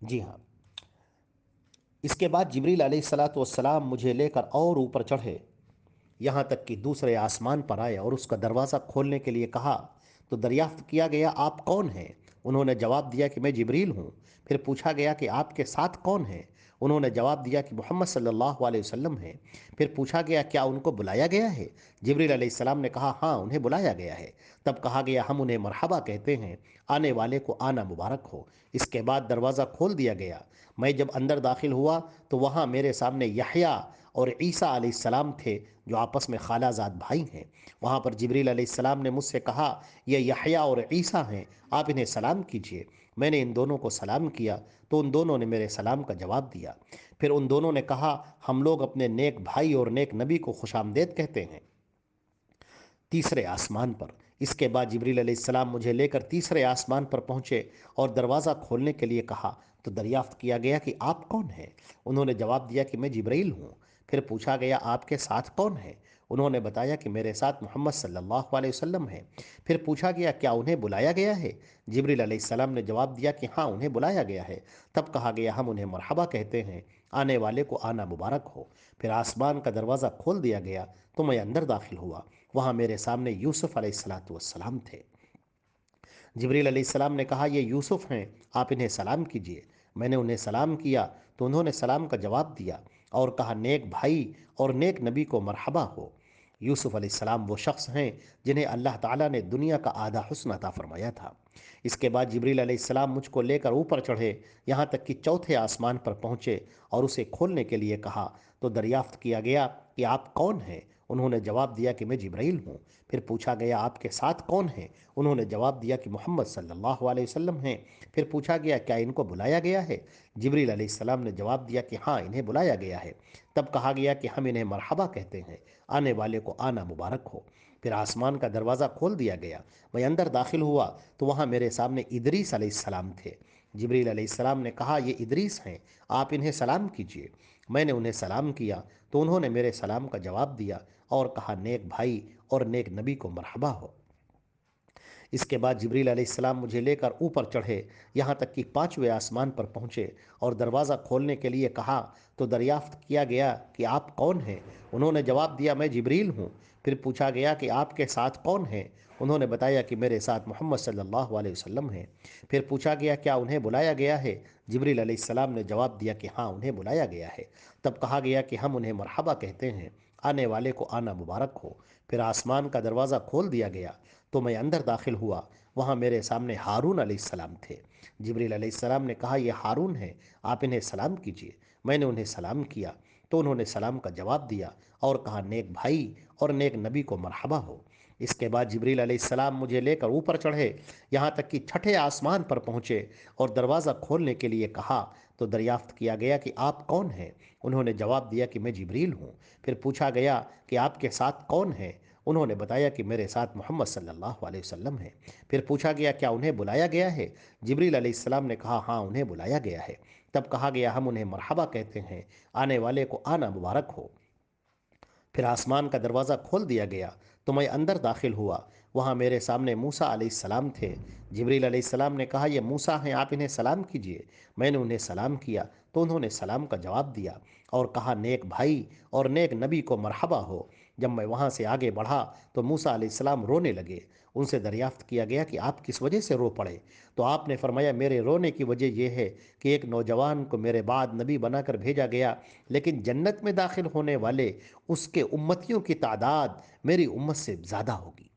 جی ہاں، اس کے بعد جبریل علیہ الصلاۃ والسلام مجھے لے کر اور اوپر چڑھے، یہاں تک کہ دوسرے آسمان پر آئے اور اس کا دروازہ کھولنے کے لیے کہا تو دریافت کیا گیا آپ کون ہیں؟ انہوں نے جواب دیا کہ میں جبریل ہوں۔ پھر پوچھا گیا کہ آپ کے ساتھ کون ہیں؟ انہوں نے جواب دیا کہ محمد صلی اللہ علیہ وسلم ہیں۔ پھر پوچھا گیا کیا ان کو بلایا گیا ہے؟ جبریل علیہ السلام نے کہا ہاں انہیں بلایا گیا ہے۔ تب کہا گیا ہم انہیں مرحبا کہتے ہیں، آنے والے کو آنا مبارک ہو۔ اس کے بعد دروازہ کھول دیا گیا۔ میں جب اندر داخل ہوا تو وہاں میرے سامنے یحییٰ اور عیسیٰ علیہ السلام تھے جو آپس میں خالہ زاد بھائی ہیں۔ وہاں پر جبریل علیہ السلام نے مجھ سے کہا یہ یحییٰ اور عیسیٰ ہیں، آپ انہیں سلام کیجئے۔ میں نے ان دونوں کو سلام کیا تو ان دونوں نے میرے سلام کا جواب دیا۔ پھر ان دونوں نے کہا ہم لوگ اپنے نیک بھائی اور نیک نبی کو خوش آمدید کہتے ہیں تیسرے آسمان پر۔ اس کے بعد جبریل علیہ السلام مجھے لے کر تیسرے آسمان پر پہنچے اور دروازہ کھولنے کے لیے کہا تو دریافت کیا گیا کہ آپ کون ہیں؟ انہوں نے جواب دیا کہ میں جبریل ہوں۔ پھر پوچھا گیا آپ کے ساتھ کون ہے؟ انہوں نے بتایا کہ میرے ساتھ محمد صلی اللہ علیہ وسلم ہیں۔ پھر پوچھا گیا کیا انہیں بلایا گیا ہے؟ جبریل علیہ السلام نے جواب دیا کہ ہاں انہیں بلایا گیا ہے۔ تب کہا گیا ہم انہیں مرحبا کہتے ہیں، آنے والے کو آنا مبارک ہو۔ پھر آسمان کا دروازہ کھول دیا گیا تو میں اندر داخل ہوا۔ وہاں میرے سامنے یوسف علیہ الصلاۃ والسلام تھے۔ جبریل علیہ السلام نے کہا یہ یوسف ہیں، آپ انہیں سلام کیجئے۔ میں نے انہیں سلام کیا تو انہوں نے سلام کا جواب دیا اور کہا نیک بھائی اور نیک نبی کو مرحبا ہو۔ یوسف علیہ السلام وہ شخص ہیں جنہیں اللہ تعالیٰ نے دنیا کا آدھا حسن عطا فرمایا تھا۔ اس کے بعد جبریل علیہ السلام مجھ کو لے کر اوپر چڑھے، یہاں تک کہ چوتھے آسمان پر پہنچے اور اسے کھولنے کے لیے کہا تو دریافت کیا گیا کہ آپ کون ہیں؟ انہوں نے جواب دیا کہ میں جبرائیل ہوں۔ پھر پوچھا گیا آپ کے ساتھ کون ہیں؟ انہوں نے جواب دیا کہ محمد صلی اللہ علیہ وسلم ہیں۔ پھر پوچھا گیا کیا ان کو بلایا گیا ہے؟ جبریل علیہ السلام نے جواب دیا کہ ہاں انہیں بلایا گیا ہے۔ تب کہا گیا کہ ہم انہیں مرحبا کہتے ہیں، آنے والے کو آنا مبارک ہو۔ پھر آسمان کا دروازہ کھول دیا گیا۔ میں اندر داخل ہوا تو وہاں میرے سامنے ادریس علیہ السلام تھے۔ جبریل علیہ السلام نے کہا یہ ادریس ہیں، آپ انہیں سلام کیجئے۔ میں نے انہیں سلام کیا تو انہوں نے میرے سلام کا جواب دیا اور کہا نیک بھائی اور نیک نبی کو مرحبا ہو۔ اس کے بعد جبریل علیہ السلام مجھے لے کر اوپر چڑھے، یہاں تک کہ پانچویں آسمان پر پہنچے اور دروازہ کھولنے کے لیے کہا تو دریافت کیا گیا کہ آپ کون ہیں؟ انہوں نے جواب دیا میں جبریل ہوں۔ پھر پوچھا گیا کہ آپ کے ساتھ کون ہیں؟ انہوں نے بتایا کہ میرے ساتھ محمد صلی اللہ علیہ وسلم ہیں۔ پھر پوچھا گیا کیا انہیں بلایا گیا ہے؟ جبریل علیہ السلام نے جواب دیا کہ ہاں انہیں بلایا گیا ہے۔ تب کہا گیا کہ ہم انہیں مرحبا کہتے ہیں، آنے والے کو آنا مبارک ہو۔ پھر آسمان کا دروازہ کھول دیا گیا تو میں اندر داخل ہوا۔ وہاں میرے سامنے ہارون علیہ السلام تھے۔ جبریل علیہ السلام نے کہا یہ ہارون ہیں، آپ انہیں سلام کیجئے۔ میں نے انہیں سلام کیا تو انہوں نے سلام کا جواب دیا اور کہا نیک بھائی اور نیک نبی کو مرحبا ہو۔ اس کے بعد جبریل علیہ السلام مجھے لے کر اوپر چڑھے، یہاں تک کہ چھٹے آسمان پر پہنچے اور دروازہ کھولنے کے لیے کہا تو دریافت کیا گیا کہ آپ کون ہیں؟ انہوں نے جواب دیا کہ میں جبریل ہوں۔ پھر پوچھا گیا کہ آپ کے ساتھ کون ہیں؟ انہوں نے بتایا کہ میرے ساتھ محمد صلی اللہ علیہ وسلم ہیں۔ پھر پوچھا گیا کیا انہیں بلایا گیا ہے؟ جبریل علیہ السلام نے کہا ہاں انہیں بلایا گیا ہے۔ تب کہا گیا ہم انہیں مرحبا کہتے ہیں، آنے والے کو آنا مبارک ہو۔ پھر آسمان کا دروازہ کھول دیا گیا تو میں اندر داخل ہوا۔ وہاں میرے سامنے موسیٰ علیہ السلام تھے۔ جبریل علیہ السلام نے کہا یہ موسیٰ ہیں، آپ انہیں سلام کیجئے۔ میں نے انہیں سلام کیا تو انہوں نے سلام کا جواب دیا اور کہا نیک بھائی اور نیک نبی کو مرحبا ہو۔ جب میں وہاں سے آگے بڑھا تو موسیٰ علیہ السلام رونے لگے۔ ان سے دریافت کیا گیا کہ آپ کس وجہ سے رو پڑے؟ تو آپ نے فرمایا میرے رونے کی وجہ یہ ہے کہ ایک نوجوان کو میرے بعد نبی بنا کر بھیجا گیا، لیکن جنت میں داخل ہونے والے اس کے امتیوں کی تعداد میری امت سے زیادہ ہوگی۔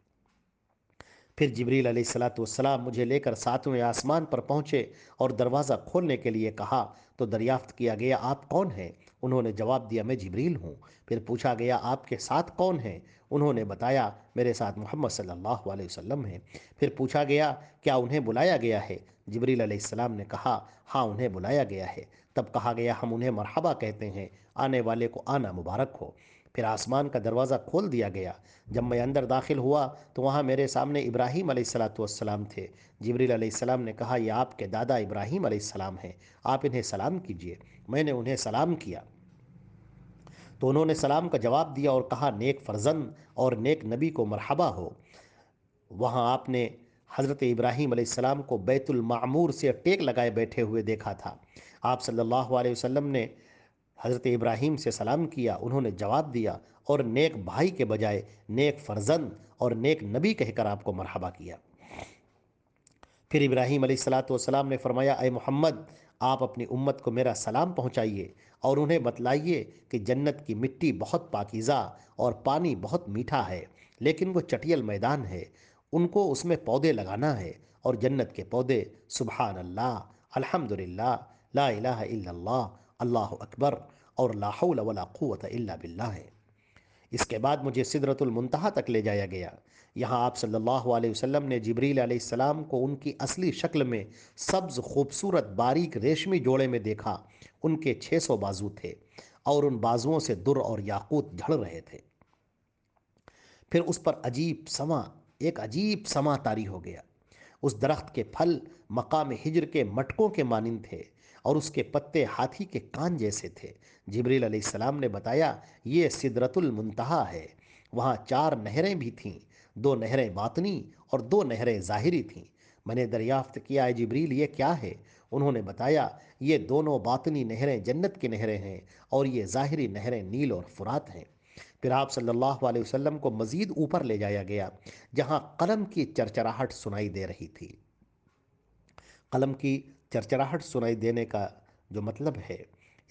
پھر جبریل علیہ الصلاۃ والسلام مجھے لے کر ساتویں آسمان پر پہنچے اور دروازہ کھولنے کے لیے کہا تو دریافت کیا گیا آپ کون ہیں؟ انہوں نے جواب دیا میں جبریل ہوں۔ پھر پوچھا گیا آپ کے ساتھ کون ہیں؟ انہوں نے بتایا میرے ساتھ محمد صلی اللہ علیہ وسلم ہیں۔ پھر پوچھا گیا کیا انہیں بلایا گیا ہے؟ جبریل علیہ السلام نے کہا ہاں انہیں بلایا گیا ہے۔ تب کہا گیا ہم انہیں مرحبا کہتے ہیں، آنے والے کو آنا مبارک ہو۔ پھر آسمان کا دروازہ کھول دیا گیا۔ جب میں اندر داخل ہوا تو وہاں میرے سامنے ابراہیم علیہ الصلاۃ والسلام تھے۔ جبریل علیہ السلام نے کہا یہ آپ کے دادا ابراہیم علیہ السلام ہیں، آپ انہیں سلام کیجئے۔ میں نے انہیں سلام کیا تو انہوں نے سلام کا جواب دیا اور کہا نیک فرزند اور نیک نبی کو مرحبا ہو۔ وہاں آپ نے حضرت ابراہیم علیہ السلام کو بیت المعمور سے ٹیک لگائے بیٹھے ہوئے دیکھا تھا۔ آپ صلی اللہ علیہ وسلم نے حضرت ابراہیم سے سلام کیا، انہوں نے جواب دیا اور نیک بھائی کے بجائے نیک فرزند اور نیک نبی کہہ کر آپ کو مرحبا کیا۔ پھر ابراہیم علیہ الصلاۃ والسلام نے فرمایا، اے محمد، آپ اپنی امت کو میرا سلام پہنچائیے اور انہیں بتلائیے کہ جنت کی مٹی بہت پاکیزہ اور پانی بہت میٹھا ہے، لیکن وہ چٹیل میدان ہے، ان کو اس میں پودے لگانا ہے، اور جنت کے پودے سبحان اللہ، الحمدللہ، لا الہ الا اللہ، اللہ اکبر اور لا حول ولا قوت الا باللہ ہے۔ اس کے بعد مجھے سدرۃ المنتہا تک لے جایا گیا۔ یہاں آپ صلی اللہ علیہ وسلم نے جبریل علیہ السلام کو ان کی اصلی شکل میں سبز خوبصورت باریک ریشمی جوڑے میں دیکھا۔ ان کے 600 بازو تھے اور ان بازوؤں سے در اور یاقوت جھڑ رہے تھے۔ پھر اس پر ایک عجیب سما طاری ہو گیا۔ اس درخت کے پھل مقام ہجر کے مٹکوں کے مانند تھے اور اس کے پتے ہاتھی کے کان جیسے تھے۔ جبریل علیہ السلام نے بتایا، یہ سدرۃ المنتہا ہے۔ وہاں 4 نہریں بھی تھیں، 2 نہریں باطنی اور 2 نہریں ظاہری تھیں۔ میں نے دریافت کیا، اے جبریل، یہ کیا ہے؟ انہوں نے بتایا، یہ دونوں باطنی نہریں جنت کی نہریں ہیں اور یہ ظاہری نہریں نیل اور فرات ہیں۔ پھر آپ صلی اللہ علیہ وسلم کو مزید اوپر لے جایا گیا، جہاں قلم کی چرچراہٹ سنائی دے رہی تھی۔ قلم کی چرچراہٹ سنائی دینے کا جو مطلب ہے،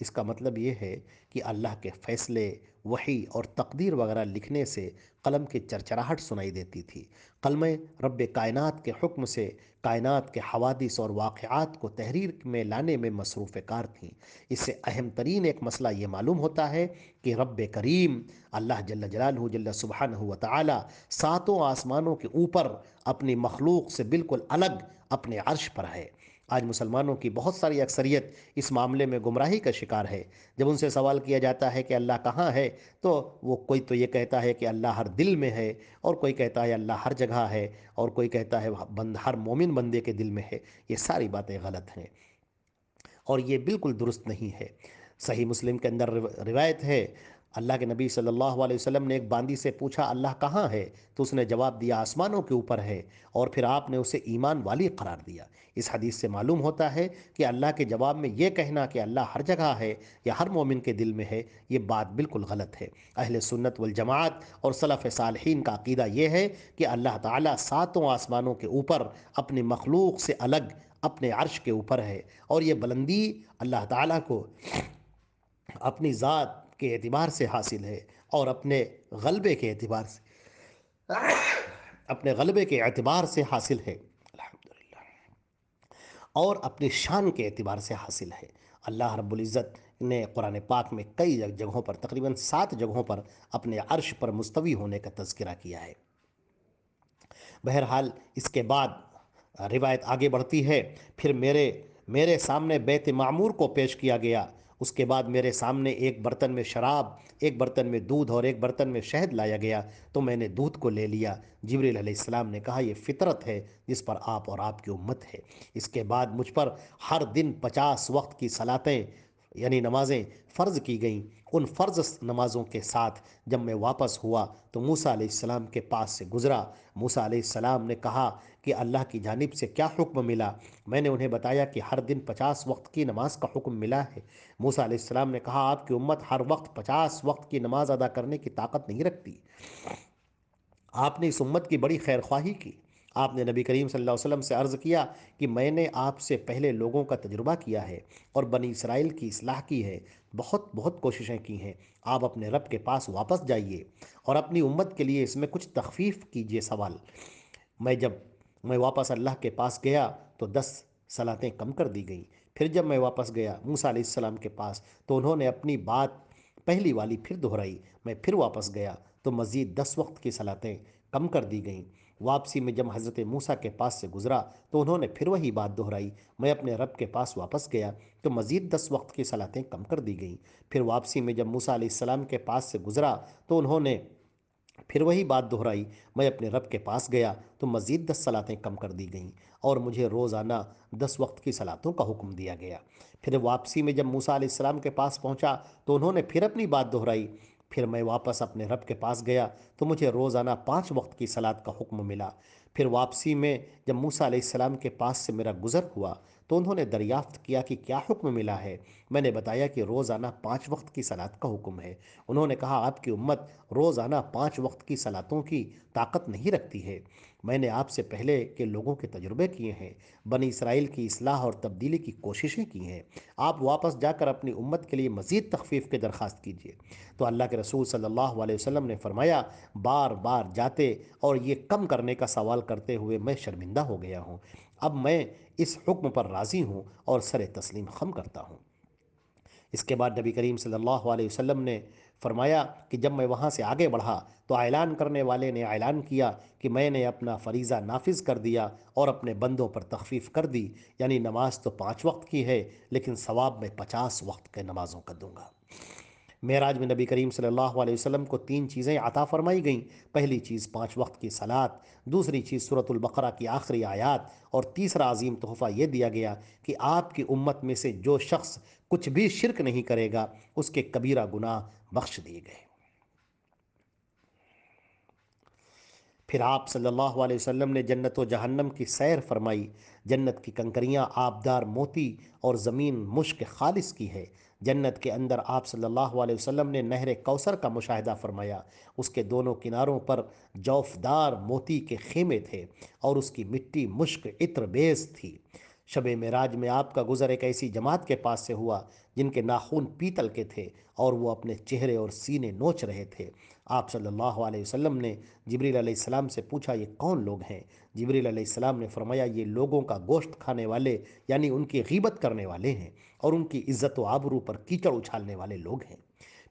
اس کا مطلب یہ ہے کہ اللہ کے فیصلے، وحی اور تقدیر وغیرہ لکھنے سے قلم کی چرچراہٹ سنائی دیتی تھی۔ قلمیں رب کائنات کے حکم سے کائنات کے حوادث اور واقعات کو تحریر میں لانے میں مصروف کار تھیں۔ اس سے اہم ترین ایک مسئلہ یہ معلوم ہوتا ہے کہ رب کریم اللہ جل جلالہ جل سبحانہ و تعالی 7 آسمانوں کے اوپر اپنی مخلوق سے بالکل الگ اپنے عرش پر ہے۔ آج مسلمانوں کی بہت ساری اکثریت اس معاملے میں گمراہی کا شکار ہے۔ جب ان سے سوال کیا جاتا ہے کہ اللہ کہاں ہے، تو وہ کوئی تو یہ کہتا ہے کہ اللہ ہر دل میں ہے، اور کوئی کہتا ہے اللہ ہر جگہ ہے، اور کوئی کہتا ہے ہر مومن بندے کے دل میں ہے۔ یہ ساری باتیں غلط ہیں اور یہ بالکل درست نہیں ہے۔ صحیح مسلم کے اندر روایت ہے، اللہ کے نبی صلی اللہ علیہ وسلم نے ایک باندی سے پوچھا، اللہ کہاں ہے؟ تو اس نے جواب دیا، آسمانوں کے اوپر ہے، اور پھر آپ نے اسے ایمان والی قرار دیا۔ اس حدیث سے معلوم ہوتا ہے کہ اللہ کے جواب میں یہ کہنا کہ اللہ ہر جگہ ہے یا ہر مومن کے دل میں ہے، یہ بات بالکل غلط ہے۔ اہل سنت والجماعت اور سلف صالحین کا عقیدہ یہ ہے کہ اللہ تعالیٰ 7 آسمانوں کے اوپر اپنی مخلوق سے الگ اپنے عرش کے اوپر ہے، اور یہ بلندی اللہ تعالیٰ کو اپنی ذات کے اعتبار سے حاصل ہے اور اپنے غلبے کے اعتبار سے حاصل ہے، الحمدللہ، اور اپنی شان کے اعتبار سے حاصل ہے۔ اللہ رب العزت نے قرآن پاک میں کئی جگہوں پر، تقریباً 7 جگہوں پر اپنے عرش پر مستوی ہونے کا تذکرہ کیا ہے۔ بہرحال اس کے بعد روایت آگے بڑھتی ہے، پھر میرے سامنے بیت معمور کو پیش کیا گیا۔ اس کے بعد میرے سامنے ایک برتن میں شراب، ایک برتن میں دودھ اور ایک برتن میں شہد لایا گیا، تو میں نے دودھ کو لے لیا۔ جبریل علیہ السلام نے کہا، یہ فطرت ہے جس پر آپ اور آپ کی امت ہے۔ اس کے بعد مجھ پر ہر دن 50 وقت کی صلاتیں یعنی نمازیں فرض کی گئیں۔ ان فرض نمازوں کے ساتھ جب میں واپس ہوا تو موسیٰ علیہ السلام کے پاس سے گزرا۔ موسیٰ علیہ السلام نے کہا کہ اللہ کی جانب سے کیا حکم ملا؟ میں نے انہیں بتایا کہ ہر دن 50 وقت کی نماز کا حکم ملا ہے۔ موسیٰ علیہ السلام نے کہا، آپ کی امت ہر وقت 50 وقت کی نماز ادا کرنے کی طاقت نہیں رکھتی۔ آپ نے اس امت کی بڑی خیر خواہی کی۔ آپ نے نبی کریم صلی اللہ علیہ وسلم سے عرض کیا کہ میں نے آپ سے پہلے لوگوں کا تجربہ کیا ہے اور بنی اسرائیل کی اصلاح کی ہے، بہت بہت کوششیں کی ہیں۔ آپ اپنے رب کے پاس واپس جائیے اور اپنی امت کے لیے اس میں کچھ تخفیف کیجیے سوال۔ جب میں واپس اللہ کے پاس گیا تو 10 صلاتیں کم کر دی گئیں۔ پھر جب میں واپس گیا موسیٰ علیہ السلام کے پاس تو انہوں نے اپنی بات پہلی والی پھر دہرائی۔ میں پھر واپس گیا تو مزید 10 وقت کی صلاتیں کم کر دی گئیں۔ واپسی میں جب حضرت موسیٰ کے پاس سے گزرا تو انہوں نے پھر وہی بات دہرائی۔ میں اپنے رب کے پاس واپس گیا تو مزید 10 وقت کی صلاتیں کم کر دی گئیں۔ پھر واپسی میں جب موسیٰ علیہ السلام کے پاس سے گزرا تو انہوں نے پھر وہی بات دہرائی۔ میں اپنے رب کے پاس گیا تو مزید 10 صلاتیں کم کر دی گئیں اور مجھے روزانہ 10 وقت کی صلاتوں کا حکم دیا گیا۔ پھر واپسی میں جب موسیٰ علیہ السلام کے پاس پہنچا تو انہوں نے پھر اپنی بات دہرائی۔ پھر میں واپس اپنے رب کے پاس گیا تو مجھے روزانہ 5 وقت کی صلات کا حکم ملا۔ پھر واپسی میں جب موسیٰ علیہ السلام کے پاس سے میرا گزر ہوا تو انہوں نے دریافت کیا کہ کیا حکم ملا ہے۔ میں نے بتایا کہ روزانہ 5 وقت کی صلاۃ کا حکم ہے۔ انہوں نے کہا آپ کی امت روزانہ 5 وقت کی صلاتوں کی طاقت نہیں رکھتی ہے۔ میں نے آپ سے پہلے کے لوگوں کے تجربے کیے ہیں، بنی اسرائیل کی اصلاح اور تبدیلی کی کوششیں کی ہیں۔ آپ واپس جا کر اپنی امت کے لیے مزید تخفیف کی درخواست کیجیے۔ تو اللہ کے رسول صلی اللہ علیہ وسلم نے فرمایا بار بار جاتے اور یہ کم کرنے کا سوال کرتے ہوئے میں شرمندہ ہو گیا ہوں۔ اب میں اس حکم پر راضی ہوں اور سر تسلیم خم کرتا ہوں۔ اس کے بعد نبی کریم صلی اللہ علیہ وسلم نے فرمایا کہ جب میں وہاں سے آگے بڑھا تو اعلان کرنے والے نے اعلان کیا کہ میں نے اپنا فریضہ نافذ کر دیا اور اپنے بندوں پر تخفیف کر دی، یعنی نماز تو 5 وقت کی ہے لیکن ثواب میں 50 وقت کے نمازوں کا دوں گا۔ معراج میں نبی کریم صلی اللہ علیہ وسلم کو 3 چیزیں عطا فرمائی گئیں۔ پہلی چیز 5 وقت کی صلاۃ، دوسری چیز سورۃ البقرہ کی آخری آیات، اور تیسرا عظیم تحفہ یہ دیا گیا کہ آپ کی امت میں سے جو شخص کچھ بھی شرک نہیں کرے گا اس کے کبیرہ گناہ بخش دیے گئے۔ پھر آپ صلی اللہ علیہ وسلم نے جنت و جہنم کی سیر فرمائی۔ جنت کی کنکریاں آبدار موتی اور زمین مشک خالص کی ہے۔ جنت کے اندر آپ صلی اللہ علیہ وسلم نے نہر کوثر کا مشاہدہ فرمایا۔ اس کے دونوں کناروں پر جوفدار موتی کے خیمے تھے اور اس کی مٹی مشک عطر بیز تھی۔ شب معراج میں آپ کا گزر ایک ایسی جماعت کے پاس سے ہوا جن کے ناخن پیتل کے تھے اور وہ اپنے چہرے اور سینے نوچ رہے تھے۔ آپ صلی اللہ علیہ وسلم نے جبریل علیہ السلام سے پوچھا یہ کون لوگ ہیں؟ جبریل علیہ السلام نے فرمایا یہ لوگوں کا گوشت کھانے والے، یعنی ان کی غیبت کرنے والے ہیں اور ان کی عزت و آبرو پر کیچڑ اچھالنے والے لوگ ہیں۔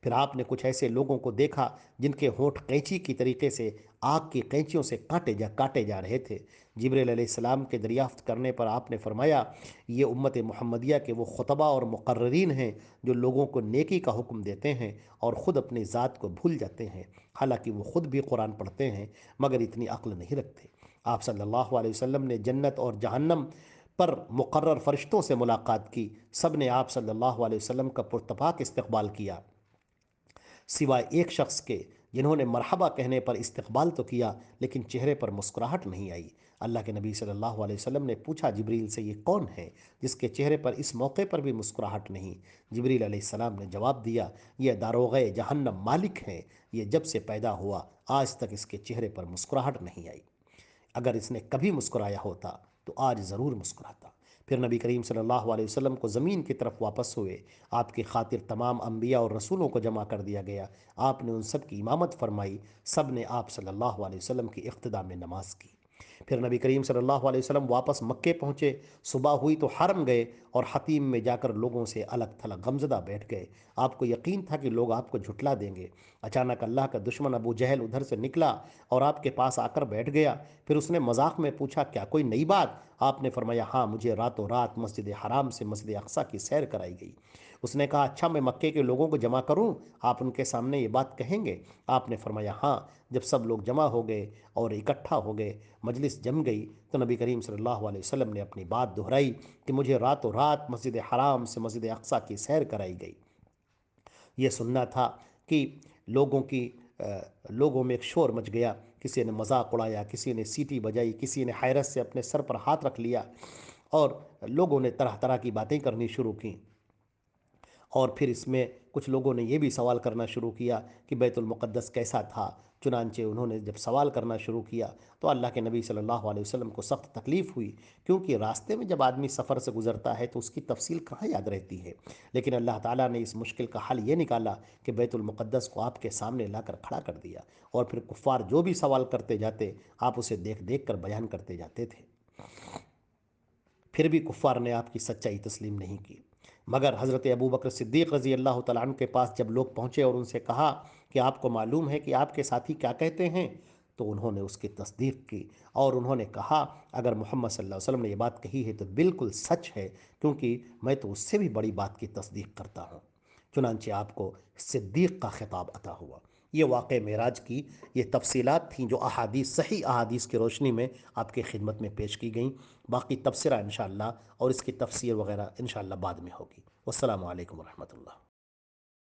پھر آپ نے کچھ ایسے لوگوں کو دیکھا جن کے ہونٹ قینچی کی طریقے سے آگ کی قینچیوں سے کاٹے جا رہے تھے۔ جبریل علیہ السلام کے دریافت کرنے پر آپ نے فرمایا یہ امت محمدیہ کے وہ خطبہ اور مقررین ہیں جو لوگوں کو نیکی کا حکم دیتے ہیں اور خود اپنی ذات کو بھول جاتے ہیں، حالانکہ وہ خود بھی قرآن پڑھتے ہیں مگر اتنی عقل نہیں رکھتے۔ آپ صلی اللہ علیہ وسلم نے جنت اور جہنم پر مقرر فرشتوں سے ملاقات کی۔ سب نے آپ صلی اللہ علیہ وسلم کا پرتپاک استقبال کیا سوائے ایک شخص کے، جنہوں نے مرحبا کہنے پر استقبال تو کیا لیکن چہرے پر مسکراہٹ نہیں آئی۔ اللہ کے نبی صلی اللہ علیہ وسلم نے پوچھا جبریل سے یہ کون ہے جس کے چہرے پر اس موقع پر بھی مسکراہٹ نہیں؟ جبریل علیہ السلام نے جواب دیا یہ داروغہ جہنم مالک ہے، یہ جب سے پیدا ہوا آج تک اس کے چہرے پر مسکراہٹ نہیں آئی۔ اگر اس نے کبھی مسکرایا ہوتا تو آج ضرور مسکراتا۔ پھر نبی کریم صلی اللہ علیہ وسلم کو زمین کی طرف واپس ہوئے۔ آپ کی خاطر تمام انبیاء اور رسولوں کو جمع کر دیا گیا۔ آپ نے ان سب کی امامت فرمائی، سب نے آپ صلی اللہ علیہ وسلم کی اقتداء میں نماز کی۔ پھر نبی کریم صلی اللہ علیہ وسلم واپس مکے پہنچے۔ صبح ہوئی تو حرم گئے اور حتیم میں جا کر لوگوں سے الگ تھلگ غمزدہ بیٹھ گئے۔ آپ کو یقین تھا کہ لوگ آپ کو جھٹلا دیں گے۔ اچانک اللہ کا دشمن ابو جہل ادھر سے نکلا اور آپ کے پاس آ کر بیٹھ گیا۔ پھر اس نے مذاق میں پوچھا کیا کوئی نئی بات؟ آپ نے فرمایا ہاں، مجھے راتوں رات مسجد حرام سے مسجد اقصیٰ کی سیر کرائی گئی۔ اس نے کہا اچھا میں مکے کے لوگوں کو جمع کروں، آپ ان کے سامنے یہ بات کہیں گے؟ آپ نے فرمایا ہاں۔ جب سب لوگ جمع ہو گئے اور اکٹھا ہو گئے، مجلس جم گئی، تو نبی کریم صلی اللہ علیہ وسلم نے اپنی بات دہرائی کہ مجھے راتوں رات مسجد حرام سے مسجد اقصیٰ کی سیر کرائی گئی۔ یہ سننا تھا کہ لوگوں میں ایک شور مچ گیا، کسی نے مذاق اڑایا، کسی نے سیٹی بجائی، کسی نے حیرت سے اپنے سر پر ہاتھ رکھ لیا اور لوگوں نے طرح طرح کی باتیں کرنی شروع کیں۔ اور پھر اس میں کچھ لوگوں نے یہ بھی سوال کرنا شروع کیا کہ بیت المقدس کیسا تھا۔ چنانچہ انہوں نے جب سوال کرنا شروع کیا تو اللہ کے نبی صلی اللہ علیہ وسلم کو سخت تکلیف ہوئی، کیونکہ راستے میں جب آدمی سفر سے گزرتا ہے تو اس کی تفصیل کہاں یاد رہتی ہے۔ لیکن اللہ تعالیٰ نے اس مشکل کا حل یہ نکالا کہ بیت المقدس کو آپ کے سامنے لا کر کھڑا کر دیا، اور پھر کفار جو بھی سوال کرتے جاتے آپ اسے دیکھ دیکھ کر بیان کرتے جاتے تھے۔ پھر بھی کفار نے آپ کی سچائی تسلیم نہیں کی، مگر حضرت ابوبکر صدیق رضی اللہ تعالیٰ عنہ کے پاس جب لوگ پہنچے اور ان سے کہا کہ آپ کو معلوم ہے کہ آپ کے ساتھی کیا کہتے ہیں، تو انہوں نے اس کی تصدیق کی اور انہوں نے کہا اگر محمد صلی اللہ علیہ وسلم نے یہ بات کہی ہے تو بالکل سچ ہے، کیونکہ میں تو اس سے بھی بڑی بات کی تصدیق کرتا ہوں۔ چنانچہ آپ کو صدیق کا خطاب عطا ہوا۔ یہ واقع معراج کی یہ تفصیلات تھیں جو صحیح احادیث کی روشنی میں آپ کی خدمت میں پیش کی گئیں۔ باقی تبصرہ انشاءاللہ اور اس کی تفسیر وغیرہ انشاءاللہ بعد میں ہوگی۔ والسلام علیکم ورحمۃ اللہ۔